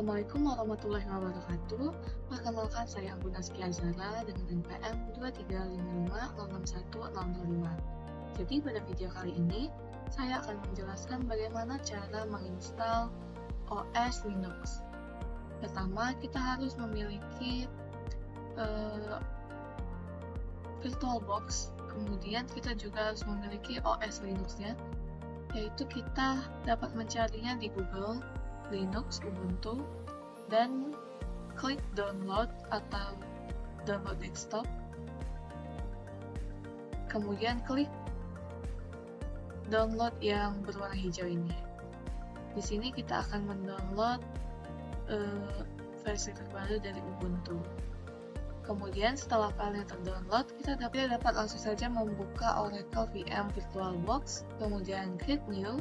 Assalamualaikum warahmatullahi wabarakatuh. Perkenalkan, saya Abu Nazki Azhara dengan NPM 235561005. Jadi pada video kali ini, saya akan menjelaskan bagaimana cara menginstal OS Linux. Pertama, kita harus memiliki VirtualBox. Kemudian kita juga harus memiliki OS Linux-nya, yaitu kita dapat mencarinya di Google, Linux, Ubuntu, dan klik download atau download desktop. Kemudian klik download yang berwarna hijau ini. Di sini kita akan mendownload versi terbaru dari Ubuntu. Kemudian setelah filenya terdownload, kita dapat langsung saja membuka Oracle VM VirtualBox, kemudian klik New,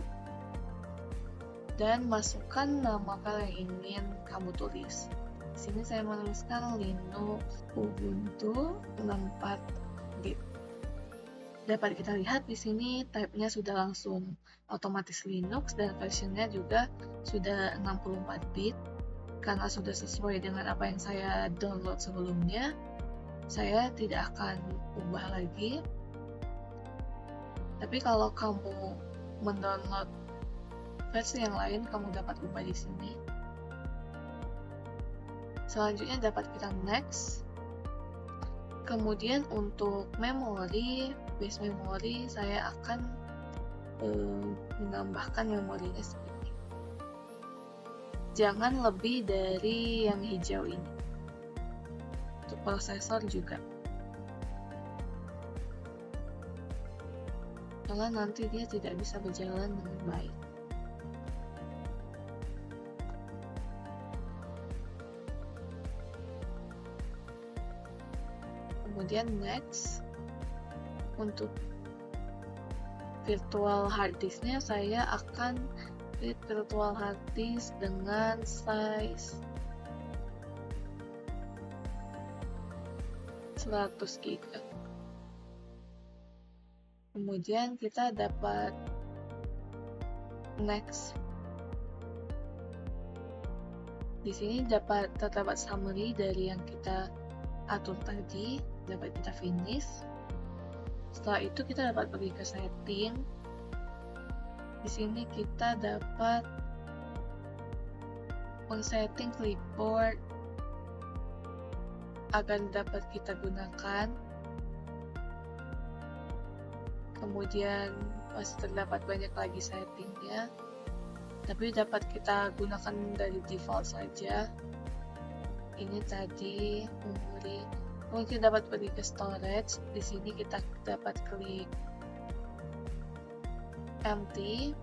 dan masukkan nama file yang ingin kamu tulis. Di sini saya menuliskan Linux Ubuntu 64-bit. Dapat kita lihat di sini type-nya sudah langsung otomatis Linux dan versionnya juga sudah 64-bit. Karena sudah sesuai dengan apa yang saya download sebelumnya, saya tidak akan ubah lagi. Tapi kalau kamu mendownload versi yang lain, kamu dapat ubah di sini. Selanjutnya dapat kita next. Kemudian untuk memori, base memory, saya akan menambahkan memorinya seperti ini. Jangan lebih dari yang hijau ini. Untuk prosesor juga. Karena nanti dia tidak bisa berjalan dengan baik. Kemudian next, untuk virtual hard disk-nya saya akan create virtual hard disk dengan size 100 GB. Kemudian kita dapat next. Di sini terdapat summary dari yang kita atur tadi, dapat kita finish. Setelah itu kita dapat pergi ke setting. Di sini kita dapat men-setting clipboard agar dapat kita gunakan. Kemudian masih terdapat banyak lagi settingnya, tapi dapat kita gunakan dari default saja. Ini tadi memori. Mungkin dapat pergi ke storage. Di sini kita dapat klik empty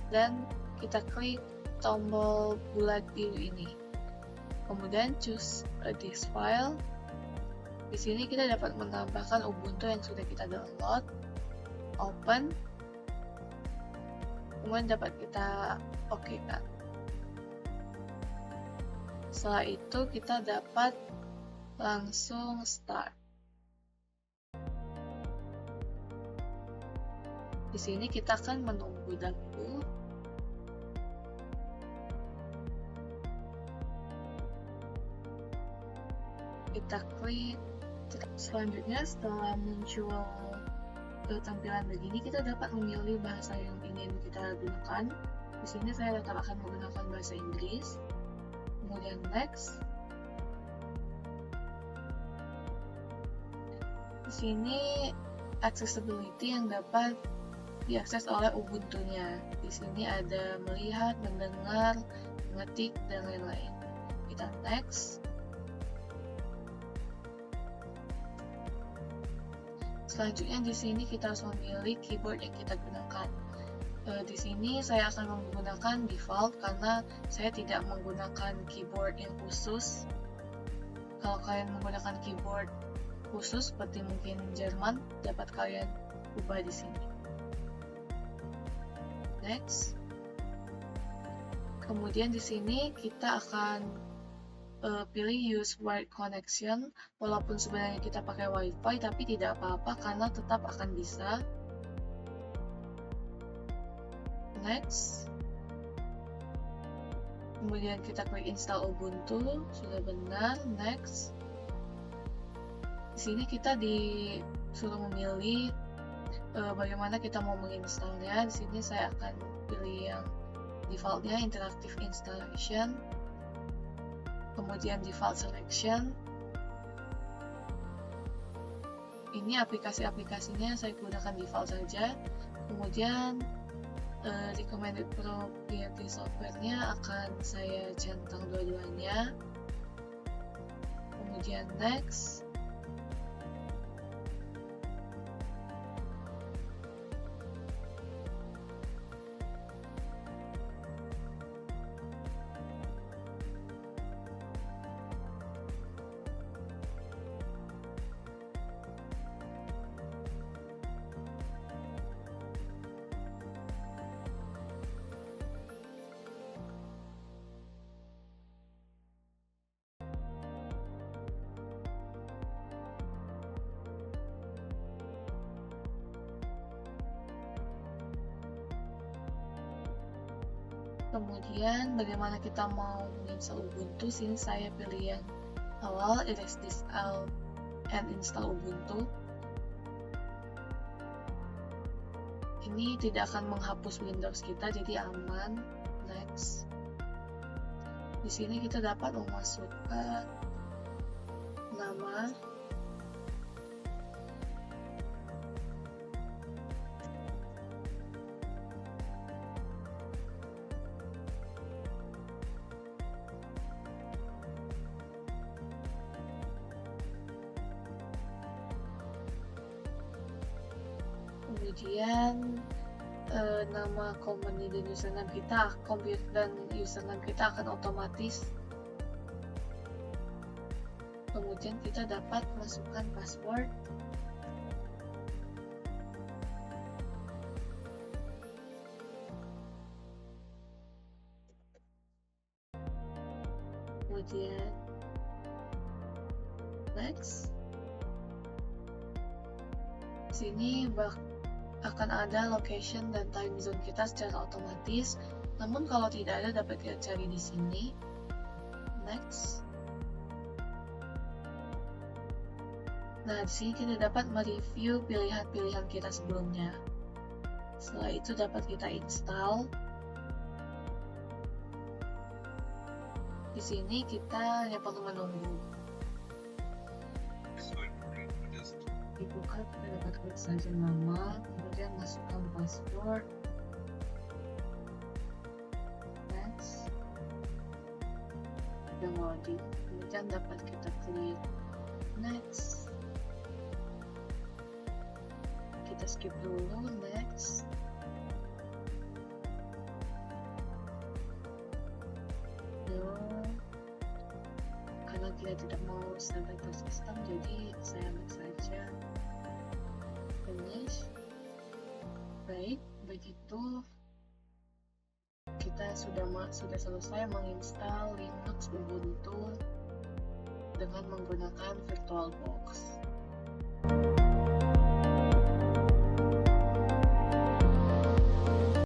dan kita klik tombol bulat biru ini. Kemudian choose a disk file. Di sini kita dapat menambahkan Ubuntu yang sudah kita download. Open. Kemudian dapat kita oke-kan. Setelah itu kita dapat langsung start. Di sini kita akan menunggu dahulu. Kita klik. Selanjutnya setelah muncul tampilan begini, kita dapat memilih bahasa yang ingin kita gunakan. Di sini saya tetap akan menggunakan bahasa Inggris. Kemudian next. Di sini accessibility yang dapat diakses oleh Ubuntu-nya. Di sini ada melihat, mendengar, mengetik, dan lain-lain. Kita next. Selanjutnya di sini kita harus memilih keyboard yang kita gunakan. Di sini saya akan menggunakan default karena saya tidak menggunakan keyboard yang khusus. Kalau kalian menggunakan keyboard khusus seperti mungkin Jerman, dapat kalian ubah di sini. Next. Kemudian di sini kita akan pilih use wired connection, walaupun sebenarnya kita pakai wifi, tapi tidak apa-apa karena tetap akan bisa. Next. Kemudian kita klik install Ubuntu, sudah benar, next. Di sini kita disuruh memilih bagaimana kita mau menginstalnya. Di sini saya akan pilih yang defaultnya, interactive installation, kemudian default selection. Ini aplikasi-aplikasinya saya gunakan default saja. Kemudian recommended proprietary software-nya akan saya centang dua-duanya. Kemudian next. Kemudian bagaimana kita mau menginstal Ubuntu, sini saya pilih yang awal, erase this out and install Ubuntu. Ini tidak akan menghapus Windows kita, jadi aman. Next. Di sini kita dapat memasukkan nama, kemudian nama company dan username kita, komputer dan username kita akan otomatis. Kemudian kita dapat masukkan password. Kemudian next. Sini akan ada location dan time zone kita secara otomatis. Namun kalau tidak ada, dapat kita cari di sini. Next. Nah, di sini kita dapat mereview pilihan-pilihan kita sebelumnya. Setelah itu dapat kita install. Di sini kita hanya perlu menunggu. Dibuka, kita dapat klik saja nama, kemudian masukkan password. Next. Downloading. Kemudian dapat kita klik next. Kita skip dulu, next. Karena kita tidak mau select sistem, jadi saya next saja. Finish. Baik, begitu kita sudah selesai menginstal Linux Ubuntu dengan menggunakan VirtualBox.